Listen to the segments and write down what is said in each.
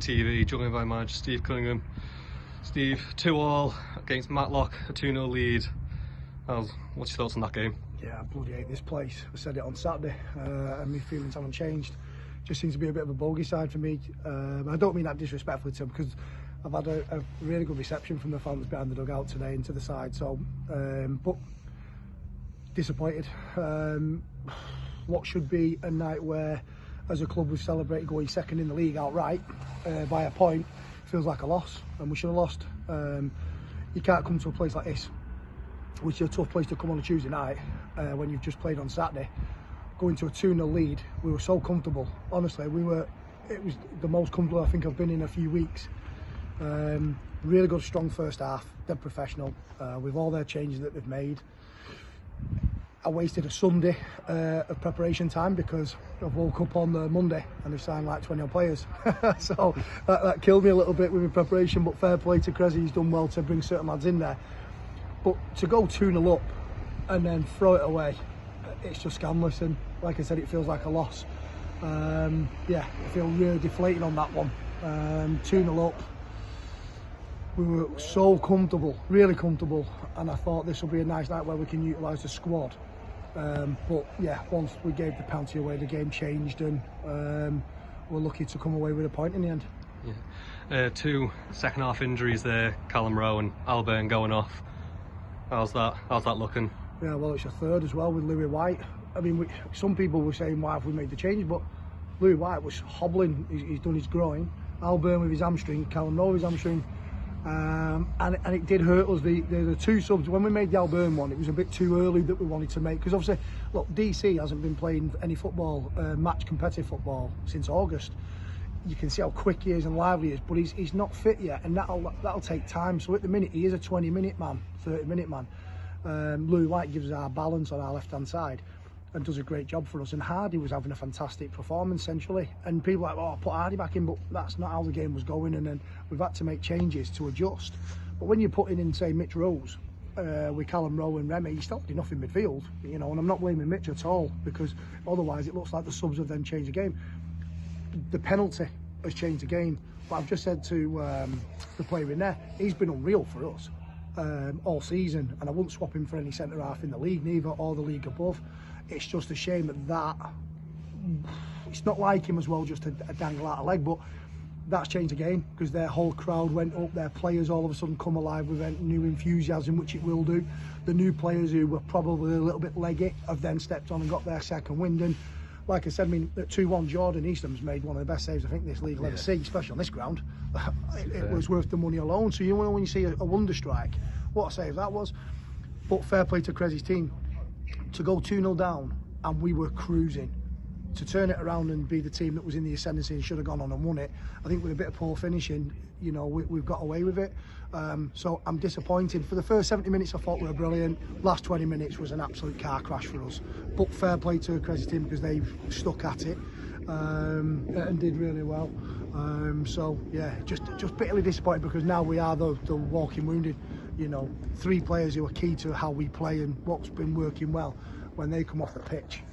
TV, joined by manager Steve Cunningham. Steve, 2-2 against Matlock, a 2-0 lead. What's your thoughts on that game? Yeah, I bloody hate this place. I said it on Saturday, and my feelings haven't changed. Just seems to be a bit of a bogey side for me. I don't mean that disrespectfully to them, because I've had a really good reception from the fans behind the dugout today and to the side. So, but disappointed. What should be a night where, as a club, we've celebrated going second in the league outright by a point, feels like a loss, and we should have lost. You can't come to a place like this, which is a tough place to come on a Tuesday night when you've just played on Saturday. Going to a 2-0 lead, we were so comfortable. Honestly, it was the most comfortable I think I've been in a few weeks. Really good, strong first half. They're professional with all their changes that they've made. I wasted a Sunday of preparation time because I woke up on the Monday and they've signed like 20 players. So that killed me a little bit with my preparation, but fair play to Cressy, he's done well to bring certain lads in there. But to go 2-0 up and then throw it away, it's just scandalous, and like I said, it feels like a loss. Yeah, I feel really deflated on that one. 2-0 up, we were so comfortable, really comfortable, and I thought this will be a nice night where we can utilise the squad. But yeah, once we gave the penalty away, the game changed, and we're lucky to come away with a point in the end. Yeah. 2 second half injuries there, Callum Rowe and Alburn going off. How's that looking? Yeah, well, it's a third as well with Louis White. I mean, some people were saying, why have we made the change? But Louis White was hobbling, he's done his groin. Alburn with his hamstring, Callum Rowe with his hamstring. And it did hurt us. The 2 subs, when we made the Alburn one, it was a bit too early that we wanted to make, because obviously, look, DC hasn't been playing any football, match competitive football, since August. You can see how quick he is and lively he is, but he's not fit yet, and that'll take time. So at the minute, he is a 20-minute man, 30-minute man. Louis White gives us our balance on our left-hand side and does a great job for us. And Hardy was having a fantastic performance centrally, and people are like, oh, put Hardy back in, but that's not how the game was going, and then we've had to make changes to adjust. But when you're putting in, say, Mitch Rose with Callum Rowe and Remy, he's still got enough in midfield, you know, and I'm not blaming Mitch at all, because otherwise it looks like the subs have then changed the game. The penalty has changed the game, but I've just said to the player in there, he's been unreal for us all season, and I wouldn't swap him for any centre half in the league neither, or the league above. It's just a shame that it's not like him as well, just a dangle out a leg, but that's changed the game, because their whole crowd went up, their players all of a sudden come alive with new enthusiasm, which it will do. The new players who were probably a little bit leggy have then stepped on and got their second wind, and like I said, I mean, at 2-1, Jordan Eastham's made one of the best saves I think this league will ever see, especially on this ground. It was worth the money alone. So you know, when you see a wonder strike, what a save that was. But fair play to Cressy's team to go 2-0 down, and we were cruising. To turn it around and be the team that was in the ascendancy and should have gone on and won it, I think with a bit of poor finishing, you know, we've got away with it. So I'm disappointed. For the first 70 minutes I thought we were brilliant. Last 20 minutes was an absolute car crash for us. But fair play to Cressy's team, because they stuck at it and did really well. So yeah, just bitterly disappointed, because now we are the walking wounded. You know, 3 players who are key to how we play and what's been working well, when they come off the pitch,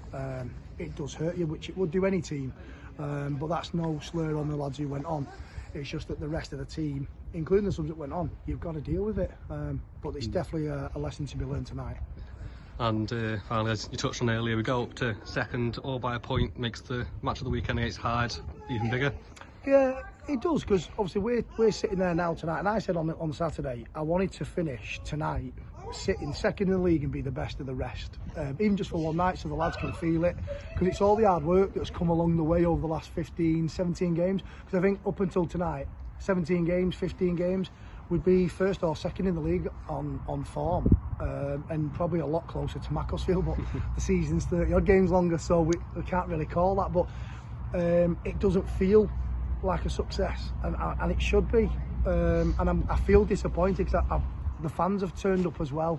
it does hurt you, which it would do any team. But that's no slur on the lads who went on. It's just that the rest of the team, including the subs that went on, you've got to deal with it. But it's definitely a lesson to be learned tonight. And finally, as you touched on earlier, we go up to second, all by a point, makes the match of the weekend against Hyde even bigger. Yeah, it does, because obviously we're sitting there now tonight, and I said on Saturday I wanted to finish tonight sitting second in the league and be the best of the rest, even just for one night, so the lads can feel it, because it's all the hard work that's come along the way over the last 15, 17 games. Because I think up until tonight, 17 games, 15 games, we'd be first or second in the league on form, and probably a lot closer to Macclesfield, but the season's 30 odd games longer, so we can't really call that. But it doesn't feel like a success, and it should be, and I feel disappointed, because the fans have turned up as well,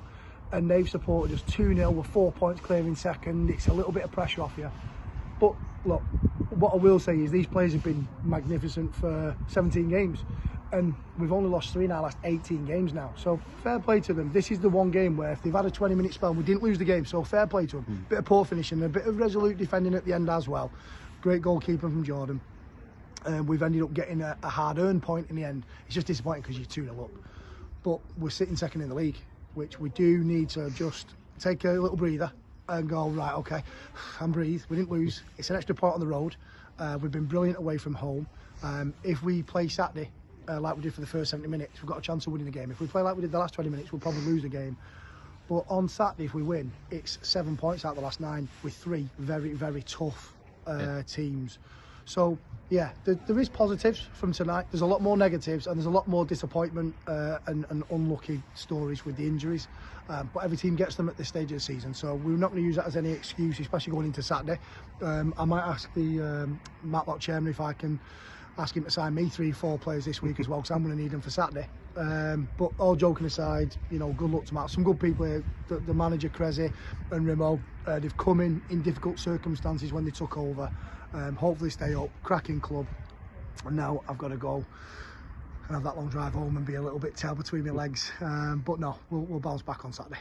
and they've supported us 2-0 with 4 points clear in second. It's a little bit of pressure off you, but look, what I will say is these players have been magnificent for 17 games, and we've only lost 3 in our last 18 games now, so fair play to them. This is the one game where if they've had a 20-minute spell, we didn't lose the game, so fair play to them. Bit of poor finishing, a bit of resolute defending at the end as well. Great goalkeeping from Jordan. We've ended up getting a hard-earned point in the end. It's just disappointing because you're 2-0 up. But we're sitting second in the league, which we do need to just take a little breather and go, right, okay, and breathe. We didn't lose. It's an extra point on the road. We've been brilliant away from home. If we play Saturday, like we did for the first 70 minutes, we've got a chance of winning the game. If we play like we did the last 20 minutes, we'll probably lose the game. But on Saturday, if we win, it's 7 points out of the last 9 with 3 very, very tough teams. So, yeah, there is positives from tonight. There's a lot more negatives and there's a lot more disappointment and unlucky stories with the injuries. But every team gets them at this stage of the season. So we're not going to use that as any excuse, especially going into Saturday. I might ask the Matlock chairman if I can ask him to sign me 3-4 players this week as well, because I'm going to need them for Saturday. But all joking aside, you know, good luck to Matt. Some good people here, the manager Cressy and Remo, they've come in difficult circumstances when they took over. Hopefully stay up, cracking club. And now I've got to go and have that long drive home and be a little bit tail between my legs. But no, we'll bounce back on Saturday.